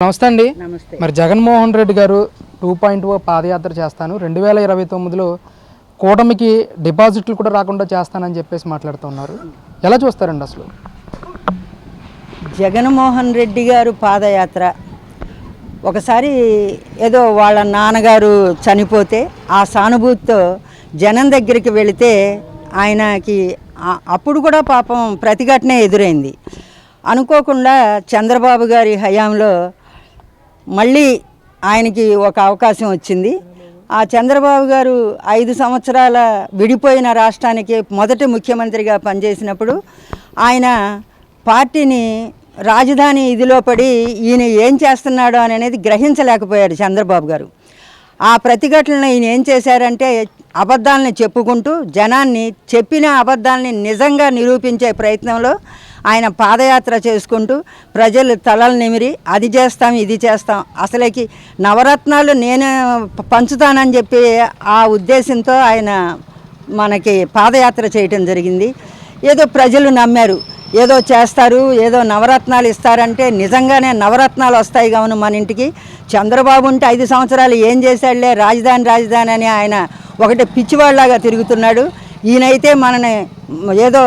నమస్తే అండి. నమస్తే. మరి జగన్మోహన్ రెడ్డి గారు 2.0 పాదయాత్ర చేస్తాను 2029లో కూటమికి డిపాజిట్లు కూడా రాకుండా చేస్తానని చెప్పేసి మాట్లాడుతున్నారు. ఎలా చూస్తారండి అసలు? జగన్మోహన్ రెడ్డి గారు పాదయాత్ర ఒకసారి ఏదో వాళ్ళ నాన్నగారు చనిపోతే ఆ సానుభూతితో జనం దగ్గరికి వెళితే ఆయనకి అప్పుడు కూడా పాపం ప్రతిఘటనే ఎదురైంది. అనుకోకుండా చంద్రబాబు గారి హయాంలో మళ్ళీ ఆయనకి ఒక అవకాశం వచ్చింది. ఆ చంద్రబాబు గారు 5 సంవత్సరాల విడిపోయిన రాష్ట్రానికి మొదటి ముఖ్యమంత్రిగా పనిచేసినప్పుడు ఆయన పార్టీని రాజధాని ఇదిలో పడి ఈయన ఏం చేస్తున్నాడో అనేది గ్రహించలేకపోయారు చంద్రబాబు గారు. ఆ ప్రతిఘటనలో ఈయన ఏం చేశారంటే అబద్ధాలని చెప్పుకుంటూ జనాన్ని చెప్పిన అబద్ధాలని నిజంగా నిరూపించే ప్రయత్నంలో ఆయన పాదయాత్ర చేసుకుంటూ ప్రజలు తలలు నిమిరి అది చేస్తాం ఇది చేస్తాం అసలుకి నవరత్నాలు నేను పంచుతానని చెప్పి ఆ ఉద్దేశంతో ఆయన మనకి పాదయాత్ర చేయటం జరిగింది. ఏదో ప్రజలు నమ్మారు, ఏదో చేస్తారు, ఏదో నవరత్నాలు ఇస్తారంటే నిజంగానే నవరత్నాలు వస్తాయి కావున మన ఇంటికి. చంద్రబాబు ఉంటే 5 సంవత్సరాలు ఏం చేశాడులే రాజధాని అని ఆయన ఒకటి పిచ్చివాళ్ళలాగా తిరుగుతున్నాడు. ఈయనైతే మనని ఏదో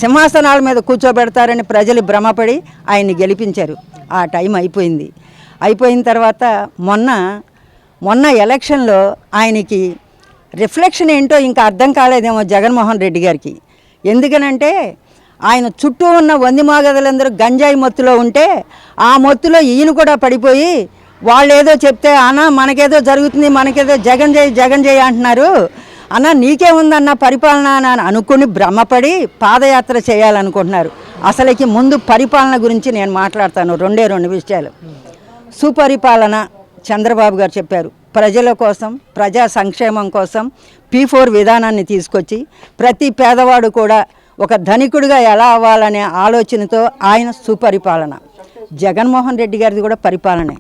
సింహాసనాల మీద కూర్చోబెడతారని ప్రజలు భ్రమపడి ఆయన్ని గెలిపించారు. ఆ టైం అయిపోయింది. అయిపోయిన తర్వాత మొన్న ఎలక్షన్లో ఆయనకి రిఫ్లెక్షన్ ఏంటో ఇంకా అర్థం కాలేదేమో జగన్మోహన్ రెడ్డి గారికి. ఎందుకనంటే ఆయన చుట్టూ ఉన్న వందిమాగదులందరూ గంజాయి మొత్తులో ఉంటే ఆ మొత్తులో ఈయన కూడా పడిపోయి వాళ్ళు ఏదో చెప్తే అన్న మనకేదో జరుగుతుంది, మనకేదో జగన్ జై అంటున్నారు, అన్న నీకేముందన్న పరిపాలన అని అనుకుని భ్రమపడి పాదయాత్ర చేయాలనుకుంటున్నారు. అసలుకి ముందు పరిపాలన గురించి నేను మాట్లాడతాను. రెండు విషయాలు. సుపరిపాలన చంద్రబాబు గారు చెప్పారు. ప్రజల కోసం, ప్రజా సంక్షేమం కోసం P4 విధానాన్ని తీసుకొచ్చి ప్రతి పేదవాడు కూడా ఒక ధనికుడిగా ఎలా అవ్వాలనే ఆలోచనతో ఆయన సుపరిపాలన. జగన్మోహన్ రెడ్డి గారిది కూడా పరిపాలనే.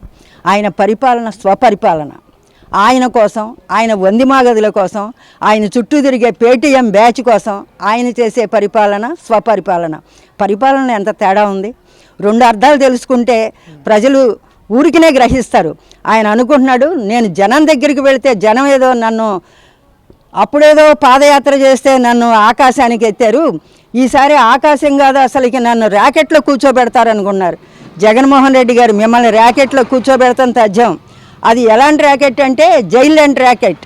ఆయన పరిపాలన స్వపరిపాలన. ఆయన కోసం, ఆయన వందిమాగదుల కోసం, ఆయన చుట్టూ తిరిగే పేటీఎం బ్యాచ్ కోసం ఆయన చేసే పరిపాలన స్వపరిపాలన. పరిపాలన ఎంత తేడా ఉంది. 2 అర్థాలు తెలుసుకుంటే ప్రజలు ఊరికినే గ్రహిస్తారు. ఆయన అనుకుంటున్నాడు నేను జనం దగ్గరికి వెళితే జనం ఏదో నన్ను అప్పుడేదో పాదయాత్ర చేస్తే నన్ను ఆకాశానికి ఎత్తారు, ఈసారి ఆకాశం కాదు అసలుకి నన్ను ర్యాకెట్లో కూర్చోబెడతారనుకున్నారు. జగన్మోహన్ రెడ్డి గారు మిమ్మల్ని ర్యాకెట్లో కూర్చోబెడతాం తథ్యం. అది ఎలాంటి ర్యాకెట్ అంటే జైలు లాంటి ర్యాకెట్.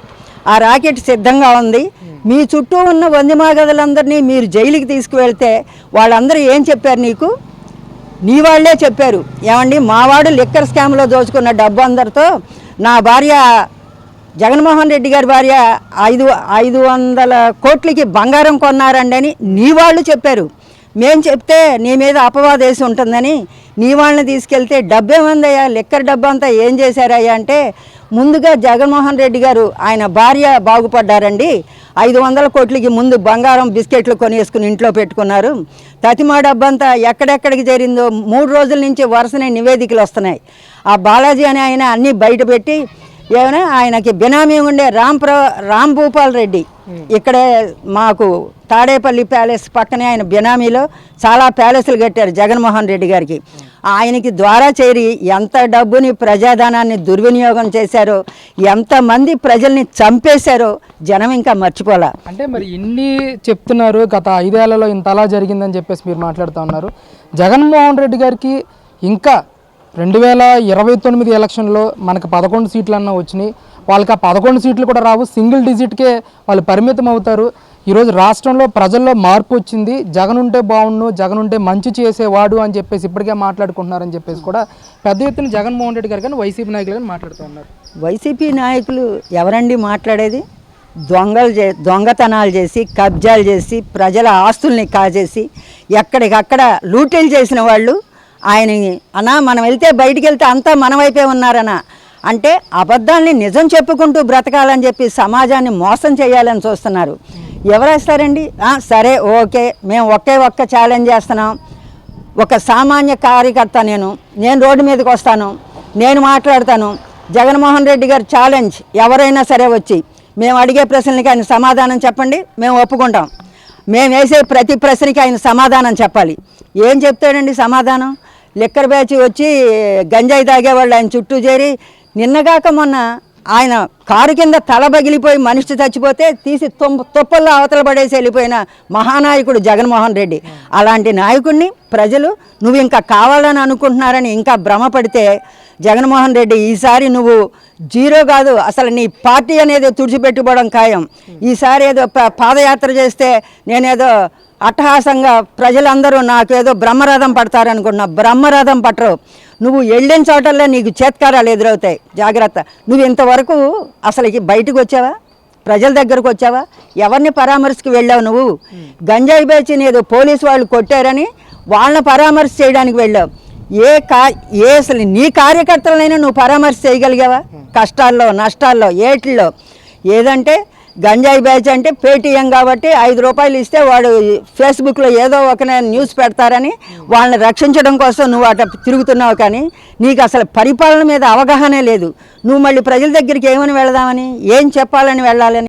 ఆ ర్యాకెట్ సిద్ధంగా ఉంది. మీ చుట్టూ ఉన్న వందిమాగదులందరినీ మీరు జైలుకి తీసుకువెళ్తే వాళ్ళందరూ ఏం చెప్పారు నీకు? నీ వాళ్ళే చెప్పారు, ఏమండి మావాడు లిక్కర్ స్కామ్లో దోచుకున్న డబ్బు అందరితో నా భార్య జగన్మోహన్ రెడ్డి గారి భార్య 500 కోట్లకి బంగారం కొన్నారండి అని నీ వాళ్ళు చెప్పారు. మేం చెప్తే నీ మీద అపవాదేసి ఉంటుందని నీ వాళ్ళని తీసుకెళ్తే డబ్బేమందయ్యా, లిక్కర్ డబ్బు అంతా ఏం చేశారయ్యా అంటే ముందుగా జగన్మోహన్ రెడ్డి గారు ఆయన భార్య బాగుపడ్డారండి. 500 కోట్లకి ముందు బంగారం బిస్కెట్లు కొనేసుకుని ఇంట్లో పెట్టుకున్నారు. తతిమా డబ్బంతా ఎక్కడెక్కడికి చేరిందో 3 రోజుల నుంచి వరుసనే నివేదికలు వస్తున్నాయి. ఆ బాలాజీ అని ఆయన అన్నీ బయటపెట్టి ఏమైనా ఆయనకి బినామీ ఉండే రామ్ భూపాల్ రెడ్డి ఇక్కడే మాకు తాడేపల్లి ప్యాలెస్ పక్కనే ఆయన బినామీలో చాలా ప్యాలెస్లు కట్టారు జగన్మోహన్ రెడ్డి గారికి. ఆయనకి ద్వారా చేరి ఎంత డబ్బుని ప్రజాధనాన్ని దుర్వినియోగం చేశారో, ఎంతమంది ప్రజల్ని చంపేశారో జనం ఇంకా మర్చిపోలే. అంటే మరి ఇన్ని చెప్తున్నారు, గత 5 ఏళ్లలో ఇంత అలా జరిగిందని చెప్పేసి మీరు మాట్లాడుతూ ఉన్నారు. జగన్మోహన్ రెడ్డి గారికి ఇంకా 2029 ఎలక్షన్లో మనకు 11 సీట్లు అన్న వచ్చినాయి. వాళ్ళకి ఆ 11 సీట్లు కూడా రావు, సింగిల్ డిజిట్కే వాళ్ళు పరిమితం అవుతారు. ఈరోజు రాష్ట్రంలో ప్రజల్లో మార్పు వచ్చింది. జగన్ ఉంటే బాగుండు, జగన్ ఉంటే మంచి చేసేవాడు అని చెప్పేసి ఇప్పటికే మాట్లాడుకుంటున్నారని చెప్పేసి కూడా పెద్ద ఎత్తున జగన్మోహన్ రెడ్డి గారు కానీ వైసీపీ నాయకులు కానీ మాట్లాడుతూ ఉన్నారు. వైసీపీ నాయకులు ఎవరండి మాట్లాడేది? దొంగతనాలు చేసి, కబ్జాలు చేసి, ప్రజల ఆస్తుల్ని కాజేసి ఎక్కడికక్కడ లూటీలు చేసిన వాళ్ళు ఆయన అన్నా మనం వెళ్తే బయటికి వెళ్తే అంతా మన వైపే ఉన్నారనా అంటే అబద్ధాన్ని నిజం చెప్పుకుంటూ బ్రతకాలని చెప్పి సమాజాన్ని మోసం చేయాలని చూస్తున్నారు. ఎవరేస్తారండి? సరే ఓకే, మేము ఒక్క ఛాలెంజ్ చేస్తున్నాం. ఒక సామాన్య కార్యకర్త నేను రోడ్డు మీదకి వస్తాను, నేను మాట్లాడతాను. జగన్మోహన్ రెడ్డి గారు ఛాలెంజ్, ఎవరైనా సరే వచ్చి మేము అడిగే ప్రశ్నలకి ఆయన సమాధానం చెప్పండి, మేము ఒప్పుకుంటాం. మేము వేసే ప్రతి ప్రశ్నకి ఆయన సమాధానం చెప్పాలి. ఏం చెప్తాడండి సమాధానం? లిక్కర్ బ్యాచ్ వచ్చి గంజాయి తాగేవాళ్ళు ఆయన చుట్టూ చేరి నిన్నగాక మొన్న ఆయన కారు కింద తల పగిలిపోయి మనిషి చచ్చిపోతే తీసి తుప్పల్లో అవతల పడేసి వెళ్ళిపోయిన మహానాయకుడు జగన్మోహన్ రెడ్డి. అలాంటి నాయకుడిని ప్రజలు నువ్వు ఇంకా కావాలని అనుకుంటున్నారని ఇంకా భ్రమపడితే జగన్మోహన్ రెడ్డి ఈసారి నువ్వు జీరో కాదు, అసలు నీ పార్టీ అనేది తుడిచిపెట్టుకోవడం ఖాయం. ఈసారి ఏదో పాదయాత్ర చేస్తే నేనేదో అట్టహాసంగా ప్రజలందరూ నాకేదో బ్రహ్మరథం పడతారనుకుంటున్నా. బ్రహ్మరథం పట్టరు. నువ్వు వెళ్ళిన చోటల్లో నీకు చేత్కారాలు ఎదురవుతాయి, జాగ్రత్త. నువ్వు ఇంతవరకు అసలుకి బయటకు వచ్చావా? ప్రజల దగ్గరకు వచ్చావా? ఎవరిని పరామర్శకు వెళ్ళావు నువ్వు? గంజాయి బేచిని ఏదో పోలీసు వాళ్ళు కొట్టారని వాళ్ళని పరామర్శ చేయడానికి వెళ్ళావు. ఏ అసలు నీ కార్యకర్తలనైనా నువ్వు పరామర్శ చేయగలిగావా? కష్టాల్లో నష్టాల్లో ఏటిల్లో. ఏదంటే గంజాయి బ్యాచ్ అంటే పేటీఎం కాబట్టి 5 రూపాయలు ఇస్తే వాడు ఫేస్బుక్లో ఏదో ఒక న్యూస్ పెడతారని వాళ్ళని రక్షించడం కోసం నువ్వు అట తిరుగుతున్నావు. కానీ నీకు అసలు పరిపాలన మీద అవగాహనే లేదు. నువ్వు మళ్ళీ ప్రజల దగ్గరికి ఏమని వెళదామని, ఏం చెప్పాలని వెళ్ళాలని